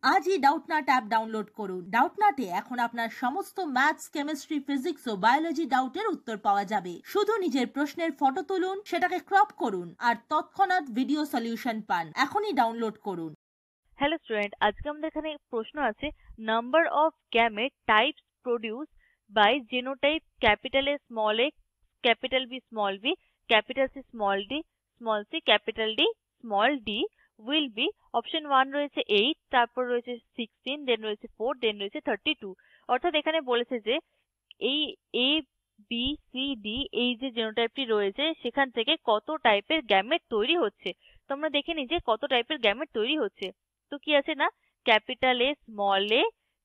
আজই Doubtnut app download করুন। ডাউটনাটে এখন আপনার সমস্ত ম্যাথস, কেমিস্ট্রি, ফিজিক্স ও বায়োলজি ডাউটের উত্তর পাওয়া যাবে। শুধু নিজের প্রশ্নের ফটো তুলুন, সেটাকে ক্রপ করুন আর তৎক্ষণাৎ ভিডিও সলিউশন পান। এখনই ডাউনলোড করুন। হ্যালো স্টুডেন্ট, আজকে আমাদের এখানে প্রশ্ন আছে number of gamete types produce by genotype capital A small A capital B small B capital C small D small C capital D small D will be. Option 1 রয়েছে 8, তারপর রয়েছে 16, দেন রয়েছে 4, দেন রয়েছে 32। অর্থাৎ এখানে বলেছে যে এই এ বি সি ডি এই যে জেনোটাইপটি রয়েছে সেখান থেকে কত টাইপের গ্যামেট তৈরি হচ্ছে। তো আমরা দেখে নিই যে কত টাইপের গ্যামেট তৈরি হচ্ছে। তো কি আছে না, capital A small A,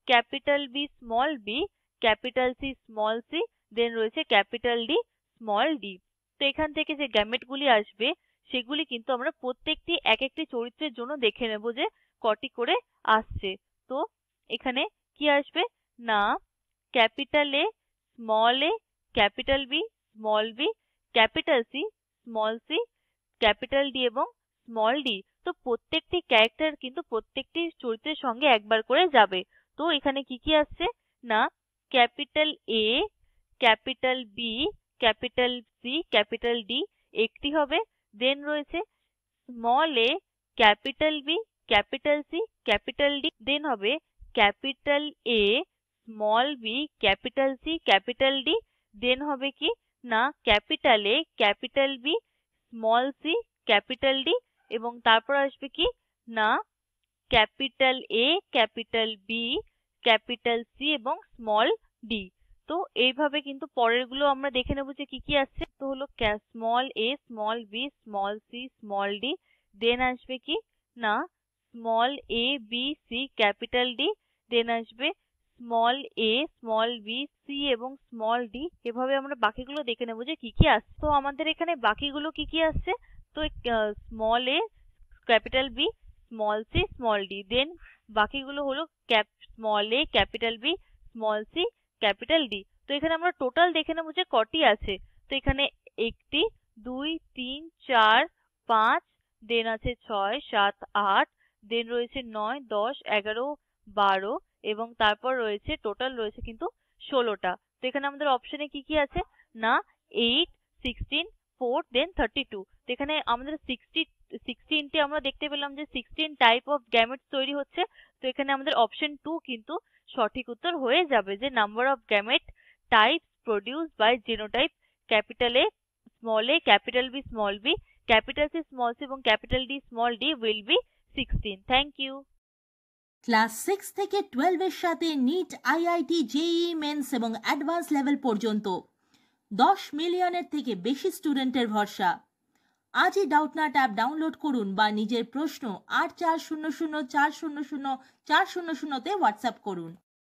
capital B small B, capital C small C, then রয়েছে ক্যাপিটাল ডি স্মল ডি। তো এখান থেকে যে গ্যামেট গুলি আসবে সেগুলি কিন্তু আমরা প্রত্যেকটি এক একটি চরিত্রের জন্য দেখে নেব যে কটি করে আসছে। তো এখানে কি আসবে না, capital A small A, capital B small B, capital C small C, capital D এবং স্মল ডি। তো প্রত্যেকটি ক্যারেক্টার কিন্তু প্রত্যেকটি চরিত্রের সঙ্গে একবার করে যাবে। তো এখানে কি কি আসছে না, capital A, capital B, capital C, capital D একটি হবে। দেন রয়েছে small A, capital B, capital C, capital D, then হবে capital A, small B, capital C, capital D, then হবে কি না, capital A, capital B, small C, capital D এবং তারপর আসবে কি না, capital A, capital B, capital C এবং স্মল ডি। তো এইভাবে কিন্তু পরের গুলো আমরা দেখে নেব যে কি কি আসছে। তো হলো small A, small B, small C, small D, then আসবে কি না, small A B C capital D, then আসবে small A, small B, C এবং স্মল ডি। এভাবে আমরা বাকিগুলো দেখে নেব যে কি কি আসছে। তো আমাদের এখানে বাকিগুলো কি কি আসছে, তো small A, capital B, small C, small D, then বাকিগুলো হলো small A, capital B, small C, capital D. তো এখানে আমরা টোটাল দেখে নেব যে কটি আছে। তো এখানে 1, 2, 3, 4, 5, দেন আছে 6, 7, 8, দেন রয়েছে 9, 10, 11, 12 এবং তারপর রয়েছে টোটাল রয়েছে কিন্তু 16টা। তো এখানে আমাদের অপশনে কি কি আছে না, 8, 16, 4, দেন 32। তো এখানে আমাদের 16টি আমরা দেখতে পেলাম যে 16 টাইপ অফ গ্যামেটস তৈরি হচ্ছে। তো এখানে আমাদের অপশন 2 কিন্তু সঠিক উত্তর হয়ে যাবে যে number of gamete types produce by genotype capital A small A, capital B small B, capital C small C এবং capital D small D will be 16। Thank you. Class 6 থেকে 12 এর সাথে নিট, আইআইটি, জেইই মেন্স এবং advance level পর্যন্ত 10 মিলিয়নের থেকে বেশি স্টুডেন্টের ভরসা। আজই ডাউটনাট অ্যাপ ডাউনলোড করুন বা নিজের প্রশ্ন 8400400400 তে হোয়াটসঅ্যাপ করুন।